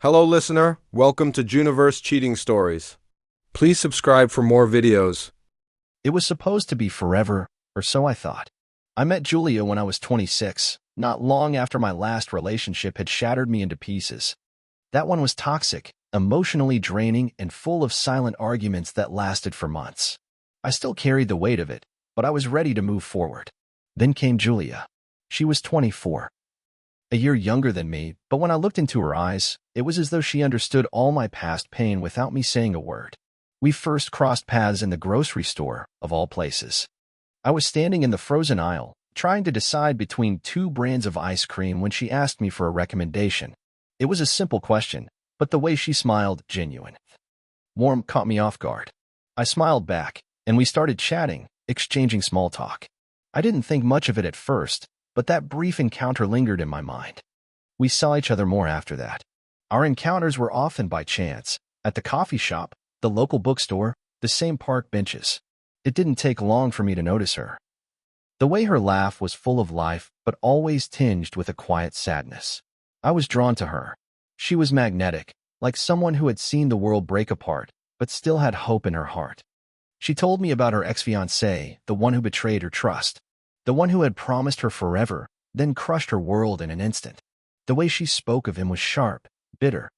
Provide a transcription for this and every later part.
Hello, listener. Welcome to Juniverse Cheating Stories. Please subscribe for more videos. It was supposed to be forever, or so I thought. I met Julia when I was 26, not long after my last relationship had shattered me into pieces. That one was toxic, emotionally draining, and full of silent arguments that lasted for months. I still carried the weight of it, but I was ready to move forward. Then came Julia. She was 24. A year younger than me, but when I looked into her eyes, it was as though she understood all my past pain without me saying a word. We first crossed paths in the grocery store, of all places. I was standing in the frozen aisle, trying to decide between two brands of ice cream when she asked me for a recommendation. It was a simple question, but the way she smiled, genuine. Warm caught me off guard. I smiled back, and we started chatting, exchanging small talk. I didn't think much of it at first, but that brief encounter lingered in my mind. We saw each other more after that. Our encounters were often by chance, at the coffee shop, the local bookstore, the same park benches. It didn't take long for me to notice her. The way her laugh was full of life, but always tinged with a quiet sadness. I was drawn to her. She was magnetic, like someone who had seen the world break apart, but still had hope in her heart. She told me about her ex-fiancé, the one who betrayed her trust. The one who had promised her forever, then crushed her world in an instant. The way she spoke of him was sharp, bitter,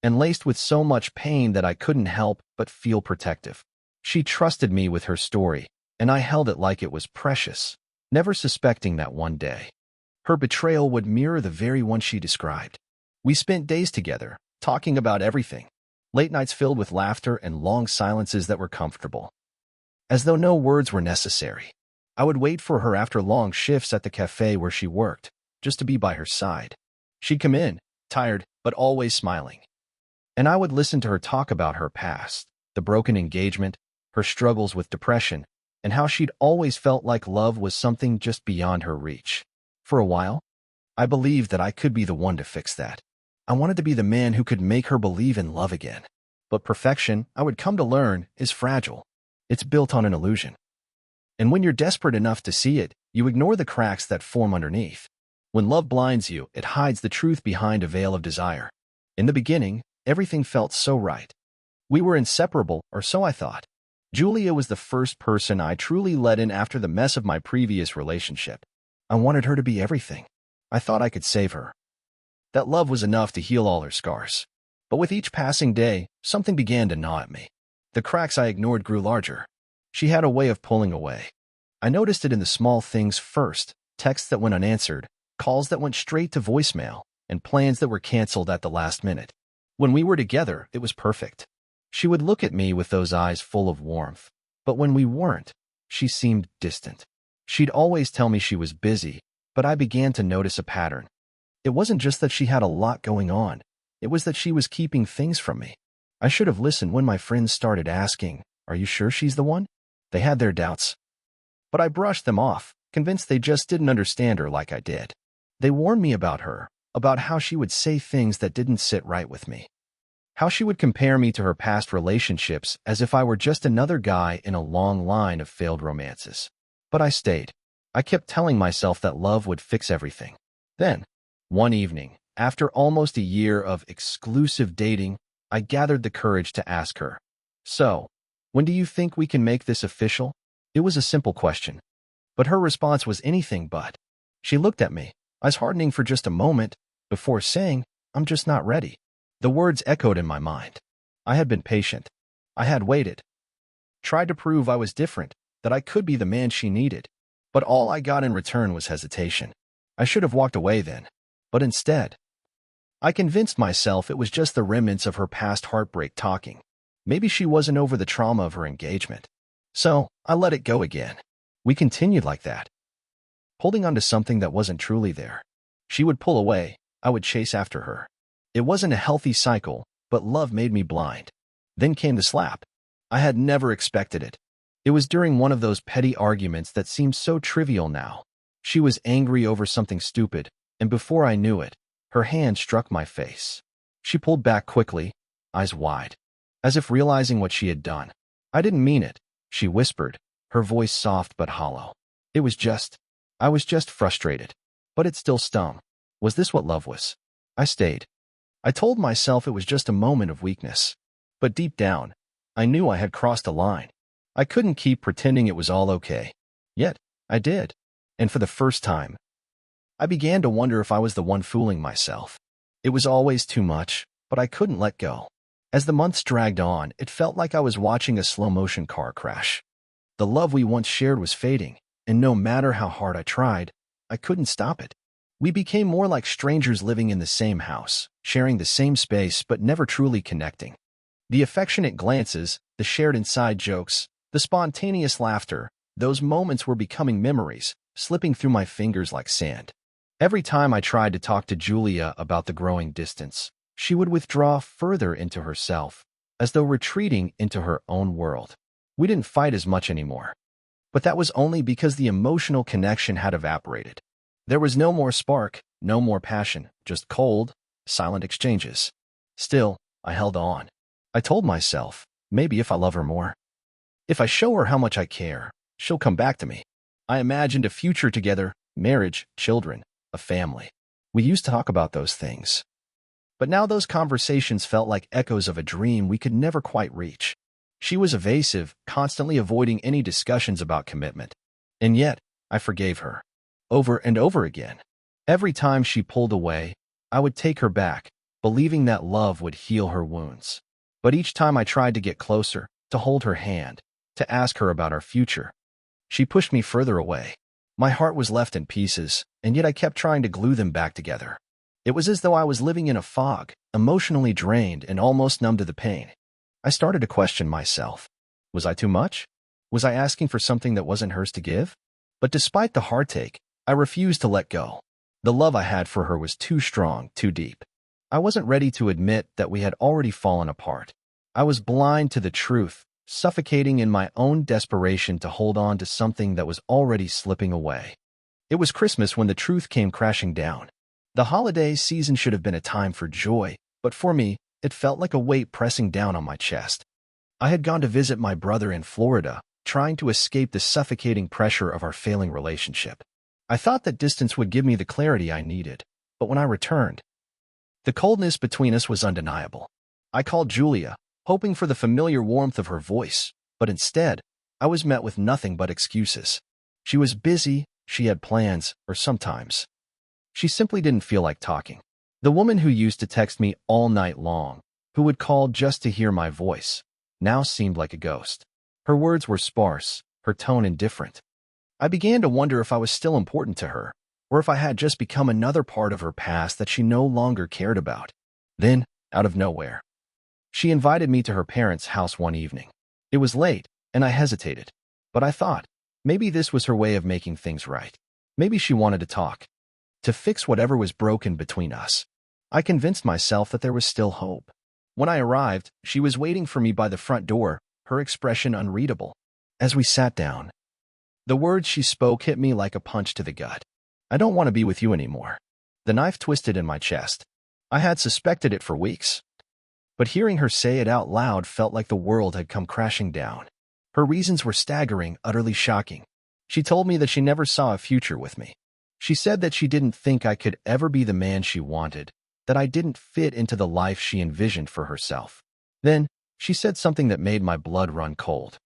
and laced with so much pain that I couldn't help but feel protective. She trusted me with her story, and I held it like it was precious, never suspecting that one day her betrayal would mirror the very one she described. We spent days together, talking about everything, late nights filled with laughter and long silences that were comfortable, as though no words were necessary. I would wait for her after long shifts at the cafe where she worked, just to be by her side. She'd come in, tired, but always smiling. And I would listen to her talk about her past, the broken engagement, her struggles with depression, and how she'd always felt like love was something just beyond her reach. For a while, I believed that I could be the one to fix that. I wanted to be the man who could make her believe in love again. But perfection, I would come to learn, is fragile. It's built on an illusion. And when you're desperate enough to see it, you ignore the cracks that form underneath. When love blinds you, it hides the truth behind a veil of desire. In the beginning, everything felt so right. We were inseparable, or so I thought. Julia was the first person I truly let in after the mess of my previous relationship. I wanted her to be everything. I thought I could save her. That love was enough to heal all her scars. But with each passing day, something began to gnaw at me. The cracks I ignored grew larger. She had a way of pulling away. I noticed it in the small things first: texts that went unanswered, calls that went straight to voicemail, and plans that were canceled at the last minute. When we were together, it was perfect. She would look at me with those eyes full of warmth. But when we weren't, she seemed distant. She'd always tell me she was busy, but I began to notice a pattern. It wasn't just that she had a lot going on. It was that she was keeping things from me. I should have listened when my friends started asking, "Are you sure she's the one?" They had their doubts. But I brushed them off, convinced they just didn't understand her like I did. They warned me about her, about how she would say things that didn't sit right with me. How she would compare me to her past relationships as if I were just another guy in a long line of failed romances. But I stayed. I kept telling myself that love would fix everything. Then, one evening, after almost a year of exclusive dating, I gathered the courage to ask her, "So, when do you think we can make this official?" It was a simple question, but her response was anything but. She looked at me, eyes hardening for just a moment, before saying, "I'm just not ready." The words echoed in my mind. I had been patient. I had waited. Tried to prove I was different, that I could be the man she needed. But all I got in return was hesitation. I should have walked away then. But instead, I convinced myself it was just the remnants of her past heartbreak talking. Maybe she wasn't over the trauma of her engagement. So, I let it go again. We continued like that, holding on to something that wasn't truly there. She would pull away, I would chase after her. It wasn't a healthy cycle, but love made me blind. Then came the slap. I had never expected it. It was during one of those petty arguments that seem so trivial now. She was angry over something stupid, and before I knew it, her hand struck my face. She pulled back quickly, eyes wide, as if realizing what she had done. "I didn't mean it," she whispered, her voice soft but hollow. I was just frustrated. But it still stung. Was this what love was? I stayed. I told myself it was just a moment of weakness. But deep down, I knew I had crossed a line. I couldn't keep pretending it was all okay. Yet, I did. And for the first time, I began to wonder if I was the one fooling myself. It was always too much, but I couldn't let go. As the months dragged on, it felt like I was watching a slow-motion car crash. The love we once shared was fading, and no matter how hard I tried, I couldn't stop it. We became more like strangers living in the same house, sharing the same space but never truly connecting. The affectionate glances, the shared inside jokes, the spontaneous laughter, those moments were becoming memories, slipping through my fingers like sand. Every time I tried to talk to Julia about the growing distance, she would withdraw further into herself, as though retreating into her own world. We didn't fight as much anymore. But that was only because the emotional connection had evaporated. There was no more spark, no more passion, just cold, silent exchanges. Still, I held on. I told myself, maybe if I love her more, if I show her how much I care, she'll come back to me. I imagined a future together, marriage, children, a family. We used to talk about those things. But now those conversations felt like echoes of a dream we could never quite reach. She was evasive, constantly avoiding any discussions about commitment. And yet, I forgave her. Over and over again. Every time she pulled away, I would take her back, believing that love would heal her wounds. But each time I tried to get closer, to hold her hand, to ask her about our future, she pushed me further away. My heart was left in pieces, and yet I kept trying to glue them back together. It was as though I was living in a fog, emotionally drained and almost numb to the pain. I started to question myself. Was I too much? Was I asking for something that wasn't hers to give? But despite the heartache, I refused to let go. The love I had for her was too strong, too deep. I wasn't ready to admit that we had already fallen apart. I was blind to the truth, suffocating in my own desperation to hold on to something that was already slipping away. It was Christmas when the truth came crashing down. The holiday season should have been a time for joy, but for me, it felt like a weight pressing down on my chest. I had gone to visit my brother in Florida, trying to escape the suffocating pressure of our failing relationship. I thought that distance would give me the clarity I needed, but when I returned, the coldness between us was undeniable. I called Julia, hoping for the familiar warmth of her voice, but instead, I was met with nothing but excuses. She was busy, she had plans, or sometimes she simply didn't feel like talking. The woman who used to text me all night long, who would call just to hear my voice, now seemed like a ghost. Her words were sparse, her tone indifferent. I began to wonder if I was still important to her, or if I had just become another part of her past that she no longer cared about. Then, out of nowhere, she invited me to her parents' house one evening. It was late, and I hesitated. But I thought, maybe this was her way of making things right. Maybe she wanted to talk, to fix whatever was broken between us. I convinced myself that there was still hope. When I arrived, she was waiting for me by the front door, her expression unreadable. As we sat down, the words she spoke hit me like a punch to the gut. I don't want to be with you anymore. The knife twisted in my chest. I had suspected it for weeks. But hearing her say it out loud felt like the world had come crashing down. Her reasons were staggering, utterly shocking. She told me that she never saw a future with me. She said that she didn't think I could ever be the man she wanted, that I didn't fit into the life she envisioned for herself. Then, she said something that made my blood run cold.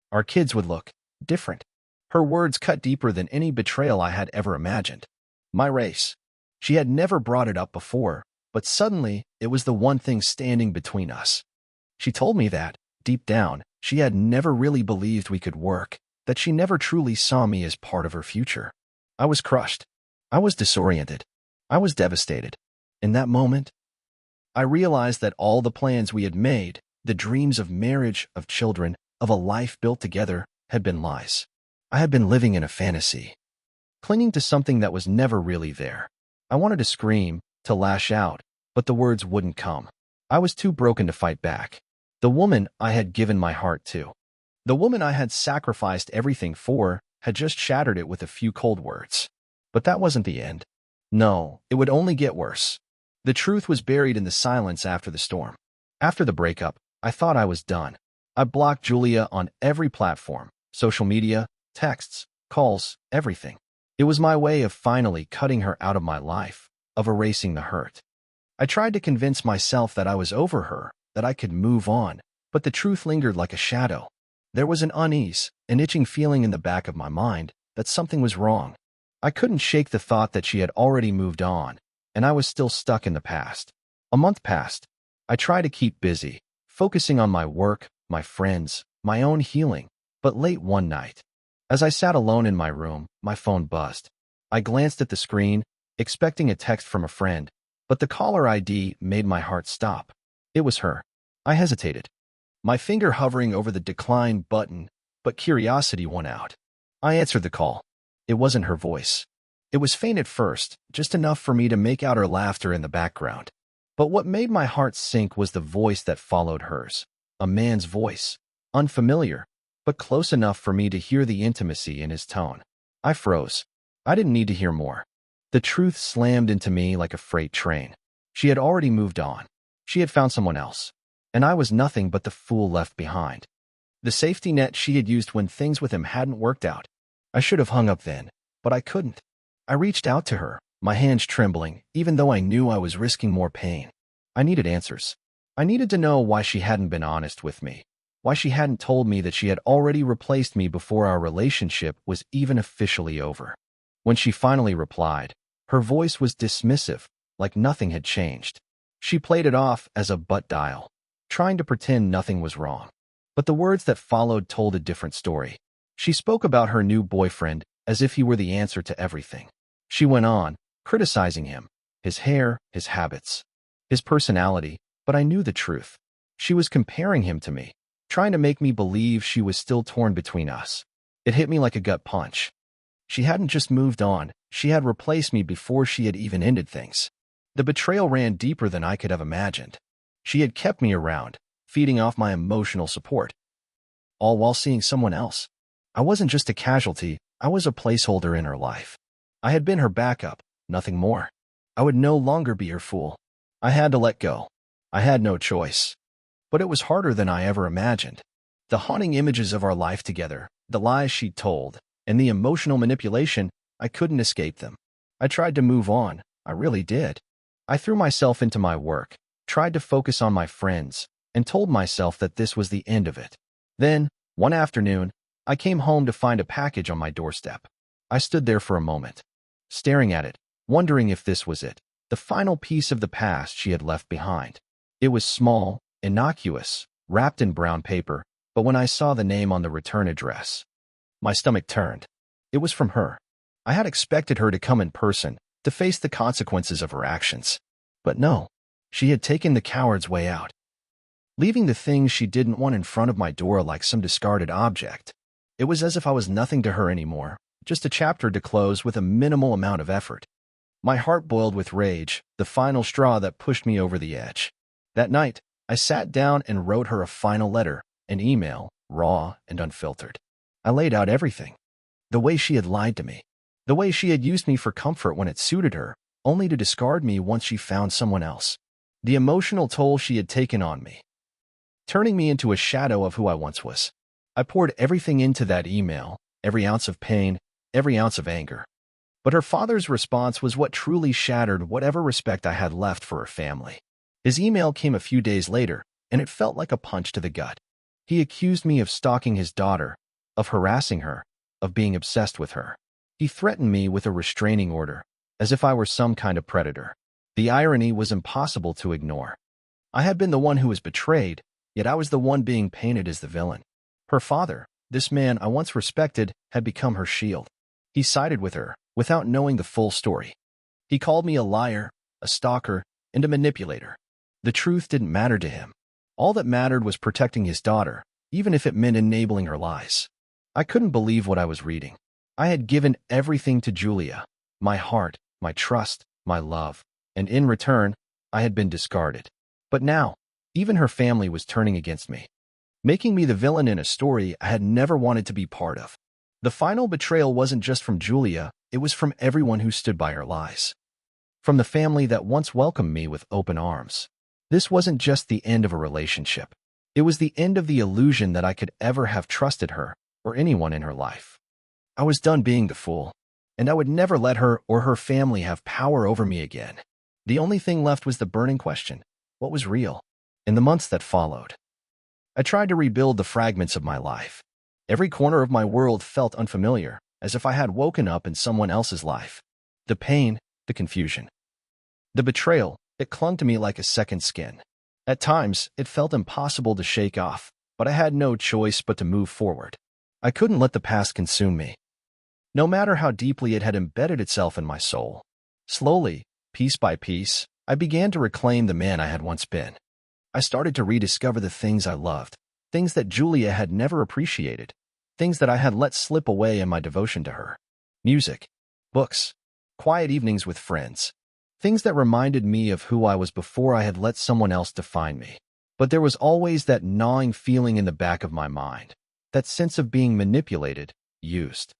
Our kids would look different. Her words cut deeper than any betrayal I had ever imagined. My race. She had never brought it up before, but suddenly it was the one thing standing between us. She told me that, deep down, she had never really believed we could work, that she never truly saw me as part of her future. I was crushed. I was disoriented. I was devastated. In that moment, I realized that all the plans we had made, the dreams of marriage, of children, of a life built together, had been lies. I had been living in a fantasy, clinging to something that was never really there. I wanted to scream, to lash out, but the words wouldn't come. I was too broken to fight back. The woman I had given my heart to, the woman I had sacrificed everything for, had just shattered it with a few cold words. But that wasn't the end. No, it would only get worse. The truth was buried in the silence after the storm. After the breakup, I thought I was done. I blocked Julia on every platform, social media, texts, calls, everything. It was my way of finally cutting her out of my life, of erasing the hurt. I tried to convince myself that I was over her, that I could move on, but the truth lingered like a shadow. There was an unease, an itching feeling in the back of my mind that something was wrong. I couldn't shake the thought that she had already moved on, and I was still stuck in the past. A month passed. I tried to keep busy, focusing on my work, my friends, my own healing, but late one night, as I sat alone in my room, my phone buzzed. I glanced at the screen, expecting a text from a friend, but the caller ID made my heart stop. It was her. I hesitated, my finger hovering over the decline button, but curiosity won out. I answered the call. It wasn't her voice. It was faint at first, just enough for me to make out her laughter in the background. But what made my heart sink was the voice that followed hers. A man's voice. Unfamiliar, but close enough for me to hear the intimacy in his tone. I froze. I didn't need to hear more. The truth slammed into me like a freight train. She had already moved on. She had found someone else. And I was nothing but the fool left behind. The safety net she had used when things with him hadn't worked out. I should have hung up then, but I couldn't. I reached out to her, my hands trembling, even though I knew I was risking more pain. I needed answers. I needed to know why she hadn't been honest with me, why she hadn't told me that she had already replaced me before our relationship was even officially over. When she finally replied, her voice was dismissive, like nothing had changed. She played it off as a butt dial, trying to pretend nothing was wrong. But the words that followed told a different story. She spoke about her new boyfriend as if he were the answer to everything. She went on, criticizing him, his hair, his habits, his personality, but I knew the truth. She was comparing him to me, trying to make me believe she was still torn between us. It hit me like a gut punch. She hadn't just moved on, she had replaced me before she had even ended things. The betrayal ran deeper than I could have imagined. She had kept me around, feeding off my emotional support, all while seeing someone else. I wasn't just a casualty, I was a placeholder in her life. I had been her backup, nothing more. I would no longer be her fool. I had to let go. I had no choice. But it was harder than I ever imagined. The haunting images of our life together, the lies she told, and the emotional manipulation, I couldn't escape them. I tried to move on, I really did. I threw myself into my work, tried to focus on my friends, and told myself that this was the end of it. Then, one afternoon, I came home to find a package on my doorstep. I stood there for a moment, staring at it, wondering if this was it, the final piece of the past she had left behind. It was small, innocuous, wrapped in brown paper, but when I saw the name on the return address, my stomach turned. It was from her. I had expected her to come in person, to face the consequences of her actions. But no, she had taken the coward's way out, leaving the things she didn't want in front of my door like some discarded object. It was as if I was nothing to her anymore, just a chapter to close with a minimal amount of effort. My heart boiled with rage, the final straw that pushed me over the edge. That night, I sat down and wrote her a final letter, an email, raw and unfiltered. I laid out everything. The way she had lied to me. The way she had used me for comfort when it suited her, only to discard me once she found someone else. The emotional toll she had taken on me, turning me into a shadow of who I once was. I poured everything into that email, every ounce of pain, every ounce of anger. But her father's response was what truly shattered whatever respect I had left for her family. His email came a few days later, and it felt like a punch to the gut. He accused me of stalking his daughter, of harassing her, of being obsessed with her. He threatened me with a restraining order, as if I were some kind of predator. The irony was impossible to ignore. I had been the one who was betrayed, yet I was the one being painted as the villain. Her father, this man I once respected, had become her shield. He sided with her, without knowing the full story. He called me a liar, a stalker, and a manipulator. The truth didn't matter to him. All that mattered was protecting his daughter, even if it meant enabling her lies. I couldn't believe what I was reading. I had given everything to Julia, my heart, my trust, my love, and in return, I had been discarded. But now, even her family was turning against me, making me the villain in a story I had never wanted to be part of. The final betrayal wasn't just from Julia, it was from everyone who stood by her lies. From the family that once welcomed me with open arms. This wasn't just the end of a relationship. It was the end of the illusion that I could ever have trusted her or anyone in her life. I was done being the fool, and I would never let her or her family have power over me again. The only thing left was the burning question: what was real? In the months that followed, I tried to rebuild the fragments of my life. Every corner of my world felt unfamiliar, as if I had woken up in someone else's life. The pain, the confusion, the betrayal, it clung to me like a second skin. At times, it felt impossible to shake off, but I had no choice but to move forward. I couldn't let the past consume me, no matter how deeply it had embedded itself in my soul. Slowly, piece by piece, I began to reclaim the man I had once been. I started to rediscover the things I loved, things that Julia had never appreciated, things that I had let slip away in my devotion to her. Music, books, quiet evenings with friends, things that reminded me of who I was before I had let someone else define me. But there was always that gnawing feeling in the back of my mind, that sense of being manipulated, used,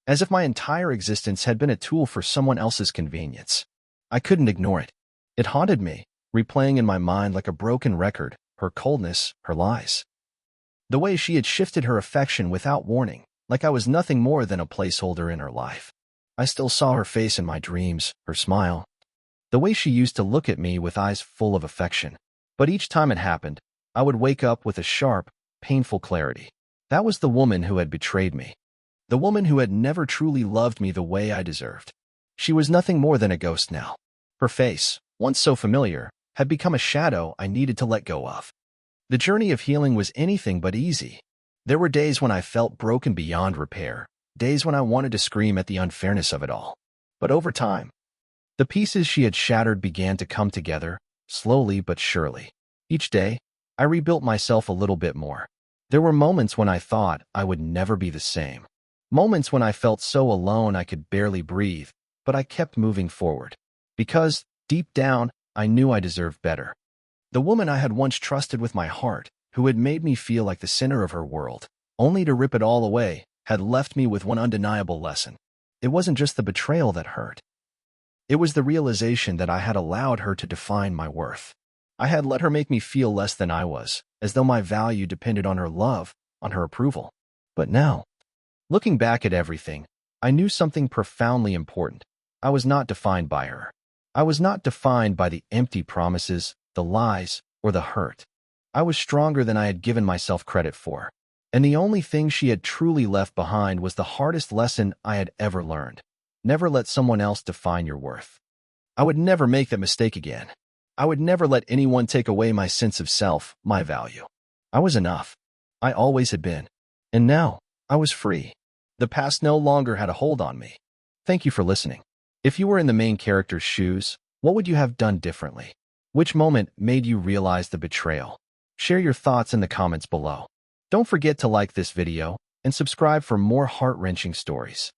as if my entire existence had been a tool for someone else's convenience. I couldn't ignore it. It haunted me, replaying in my mind like a broken record, her coldness, her lies. The way she had shifted her affection without warning, like I was nothing more than a placeholder in her life. I still saw her face in my dreams, her smile, the way she used to look at me with eyes full of affection. But each time it happened, I would wake up with a sharp, painful clarity. That was the woman who had betrayed me. The woman who had never truly loved me the way I deserved. She was nothing more than a ghost now. Her face, once so familiar, had become a shadow I needed to let go of. The journey of healing was anything but easy. There were days when I felt broken beyond repair, days when I wanted to scream at the unfairness of it all. But over time, the pieces she had shattered began to come together, slowly but surely. Each day, I rebuilt myself a little bit more. There were moments when I thought I would never be the same. Moments when I felt so alone I could barely breathe, but I kept moving forward. Because, deep down, I knew I deserved better. The woman I had once trusted with my heart, who had made me feel like the center of her world, only to rip it all away, had left me with one undeniable lesson. It wasn't just the betrayal that hurt. It was the realization that I had allowed her to define my worth. I had let her make me feel less than I was, as though my value depended on her love, on her approval. But now, looking back at everything, I knew something profoundly important. I was not defined by her. I was not defined by the empty promises, the lies, or the hurt. I was stronger than I had given myself credit for. And the only thing she had truly left behind was the hardest lesson I had ever learned. Never let someone else define your worth. I would never make that mistake again. I would never let anyone take away my sense of self, my value. I was enough. I always had been. And now, I was free. The past no longer had a hold on me. Thank you for listening. If you were in the main character's shoes, what would you have done differently? Which moment made you realize the betrayal? Share your thoughts in the comments below. Don't forget to like this video and subscribe for more heart-wrenching stories.